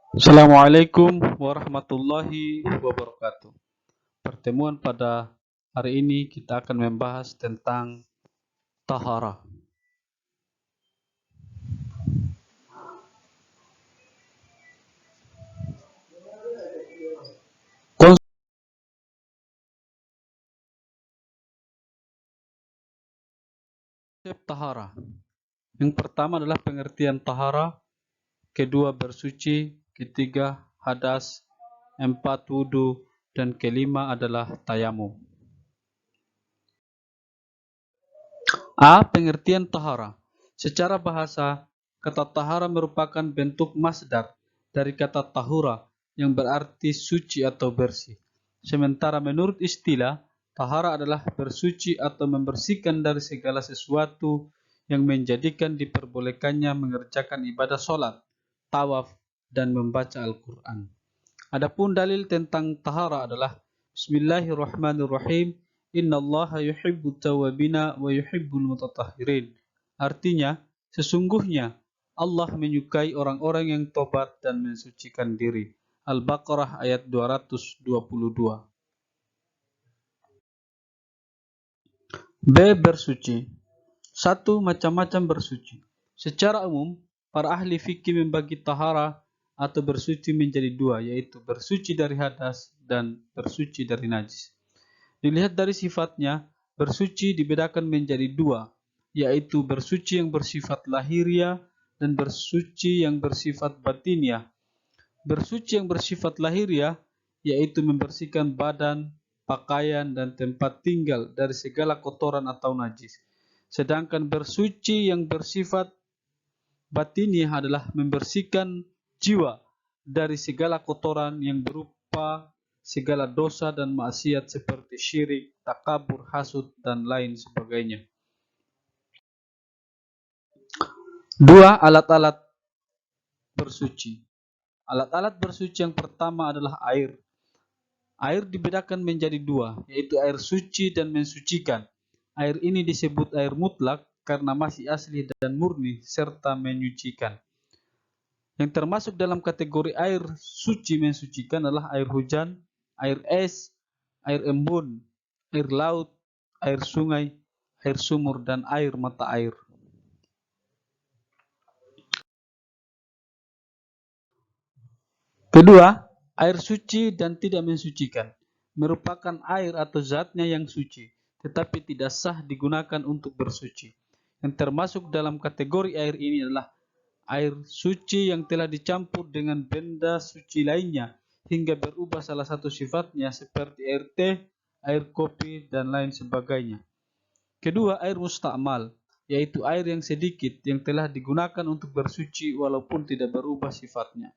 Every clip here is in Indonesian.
Assalamualaikum warahmatullahi wabarakatuh. Pertemuan pada hari ini kita akan membahas tentang tahara. Konsep tahara. Yang pertama adalah pengertian tahara, kedua bersuci, ketiga hadas, empat wudu, dan kelima adalah tayamum. A. Pengertian tahara. Secara bahasa, kata tahara merupakan bentuk masdar dari kata tahura yang berarti suci atau bersih. Sementara menurut istilah, tahara adalah bersuci atau membersihkan dari segala sesuatu yang menjadikan diperbolehkannya mengerjakan ibadah sholat, tawaf, dan membaca Al-Quran. Adapun dalil tentang tahara adalah Bismillahirrahmanirrahim. Innallaha yuhibbut tawwabina wa yuhibbul mutatahhirin. Artinya, sesungguhnya Allah menyukai orang-orang yang tobat dan mensucikan diri. Al-Baqarah ayat 222. B. Bersuci. 1. Macam-macam bersuci. Secara umum, para ahli fikih membagi tahara atau bersuci menjadi dua, yaitu bersuci dari hadas dan bersuci dari najis. Dilihat dari sifatnya, bersuci dibedakan menjadi dua, yaitu bersuci yang bersifat lahiriah dan bersuci yang bersifat batiniah. Bersuci yang bersifat lahiriah yaitu membersihkan badan, pakaian, dan tempat tinggal dari segala kotoran atau najis. Sedangkan bersuci yang bersifat batiniah adalah membersihkan jiwa dari segala kotoran yang berupa segala dosa dan maksiat seperti syirik, takabur, hasud, dan lain sebagainya. 2. Alat-alat bersuci. Alat-alat bersuci yang pertama adalah air. Air dibedakan menjadi dua, yaitu air suci dan mensucikan. Air ini disebut air mutlak karena masih asli dan murni serta menyucikan. Yang termasuk dalam kategori air suci mensucikan adalah air hujan, air es, air embun, air laut, air sungai, air sumur, dan air mata air. Kedua, air suci dan tidak mensucikan merupakan air atau zatnya yang suci, tetapi tidak sah digunakan untuk bersuci. Yang termasuk dalam kategori air ini adalah air suci yang telah dicampur dengan benda suci lainnya hingga berubah salah satu sifatnya seperti air teh, air kopi, dan lain sebagainya. Kedua, air musta'mal, yaitu air yang sedikit yang telah digunakan untuk bersuci walaupun tidak berubah sifatnya.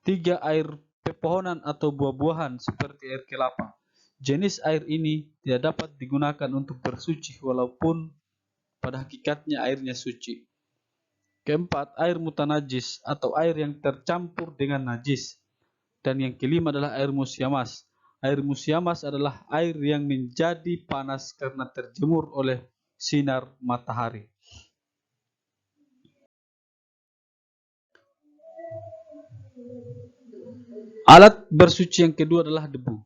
3. Air pepohonan atau buah-buahan seperti air kelapa. Jenis air ini tidak dapat digunakan untuk bersuci walaupun pada hakikatnya airnya suci. Keempat, air mutanajis atau air yang tercampur dengan najis. Dan yang kelima adalah air musyamas. Air musyamas adalah air yang menjadi panas karena terjemur oleh sinar matahari. Alat bersuci yang kedua adalah debu.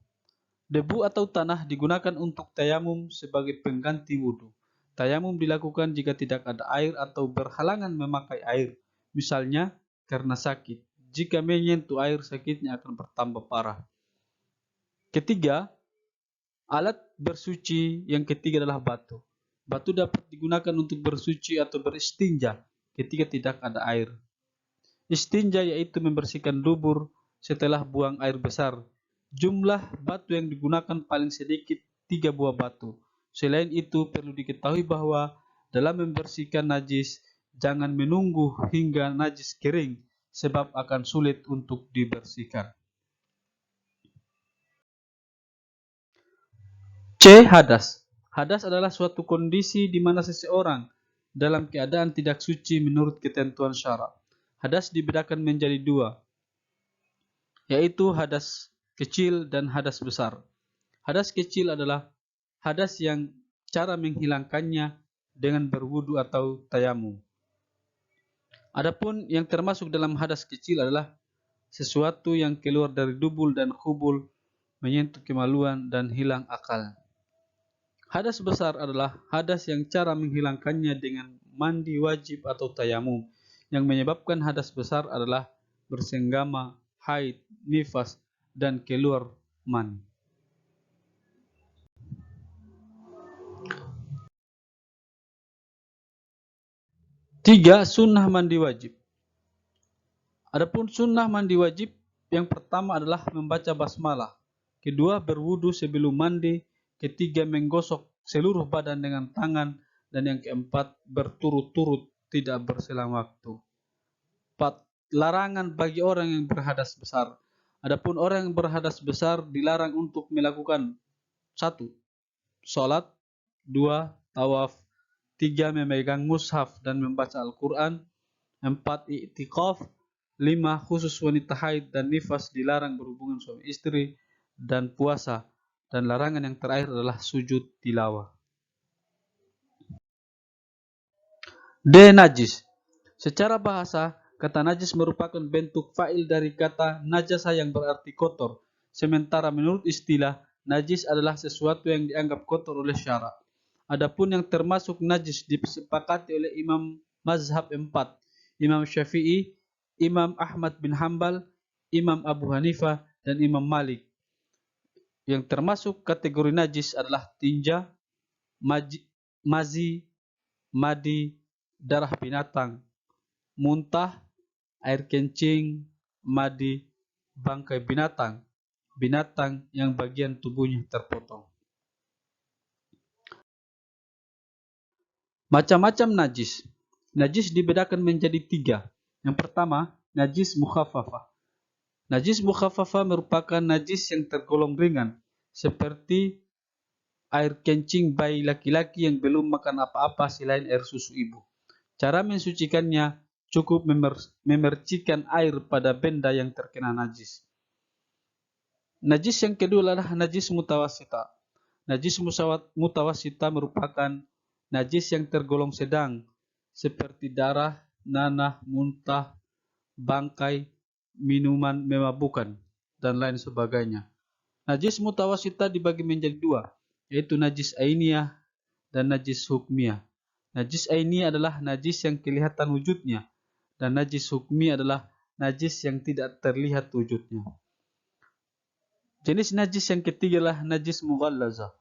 Debu atau tanah digunakan untuk tayamum sebagai pengganti wudhu. Tayamum dilakukan jika tidak ada air atau berhalangan memakai air, misalnya karena sakit. Jika menyentuh air, sakitnya akan bertambah parah. Ketiga, alat bersuci yang ketiga adalah batu. Batu dapat digunakan untuk bersuci atau beristinja ketika tidak ada air. Istinja yaitu membersihkan dubur setelah buang air besar. Jumlah batu yang digunakan paling sedikit 3 buah batu. Selain itu perlu diketahui bahwa dalam membersihkan najis jangan menunggu hingga najis kering sebab akan sulit untuk dibersihkan. C. Hadas. Hadas adalah suatu kondisi di mana seseorang dalam keadaan tidak suci menurut ketentuan syara. Hadas dibedakan menjadi dua, yaitu hadas kecil dan hadas besar. Hadas kecil adalah hadas yang cara menghilangkannya dengan berwudu atau tayamum. Adapun yang termasuk dalam hadas kecil adalah sesuatu yang keluar dari dubul dan khubul, menyentuh kemaluan dan hilang akal. Hadas besar adalah hadas yang cara menghilangkannya dengan mandi wajib atau tayamum. Yang menyebabkan hadas besar adalah bersenggama, haid, nifas, dan keluar mani. 3. Sunnah mandi wajib. Adapun sunnah mandi wajib, yang pertama adalah membaca basmalah. Kedua, berwudu sebelum mandi. Ketiga, menggosok seluruh badan dengan tangan. Dan yang keempat, berturut-turut tidak berselang waktu. 4. Larangan bagi orang yang berhadas besar. Adapun orang yang berhadas besar dilarang untuk melakukan 1. Salat, 2. Tawaf, 3. Memegang mushaf dan membaca Al-Quran, 4. I'tikaf, 5. Khusus wanita haid dan nifas dilarang berhubungan suami istri, dan puasa. Dan larangan yang terakhir adalah sujud tilawah. D. Najis. Secara bahasa, kata najis merupakan bentuk fa'il dari kata najasa yang berarti kotor. Sementara menurut istilah, najis adalah sesuatu yang dianggap kotor oleh syara. Adapun yang termasuk najis disepakati oleh Imam Mazhab 4, Imam Syafi'i, Imam Ahmad bin Hanbal, Imam Abu Hanifah, dan Imam Malik. Yang termasuk kategori najis adalah tinja, mazi, madi, darah binatang, muntah, air kencing, madi, bangkai binatang, binatang yang bagian tubuhnya terpotong. Macam-macam najis. Najis dibedakan menjadi 3. Yang pertama, najis mukhaffafah. Najis mukhaffafah merupakan najis yang tergolong ringan, seperti air kencing bayi laki-laki yang belum makan apa-apa selain air susu ibu. Cara mensucikannya cukup memercikan air pada benda yang terkena najis. Najis yang kedua adalah najis mutawasita. Najis mutawasita merupakan najis yang tergolong sedang, seperti darah, nanah, muntah, bangkai, minuman memabukkan, dan lain sebagainya. Najis mutawasita dibagi menjadi 2, yaitu najis ainiyah dan najis hukmiyah. Najis ainiyah adalah najis yang kelihatan wujudnya, dan najis hukmiyah adalah najis yang tidak terlihat wujudnya. Jenis najis yang ketiga adalah najis mughallazah.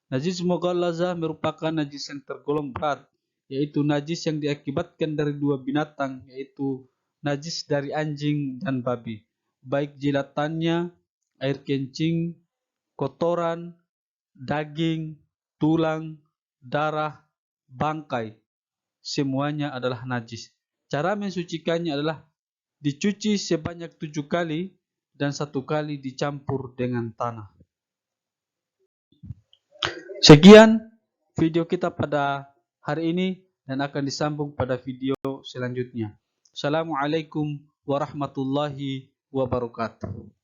Najis mughallazah merupakan najis yang tergolong berat, yaitu najis yang diakibatkan dari 2 binatang, yaitu najis dari anjing dan babi, baik jilatannya, air kencing, kotoran, daging, tulang, darah, bangkai, semuanya adalah najis. Cara mensucikannya adalah dicuci sebanyak 7 kali dan 1 kali dicampur dengan tanah. Sekian video kita pada hari ini dan akan disambung pada video selanjutnya. Assalamualaikum warahmatullahi wabarakatuh.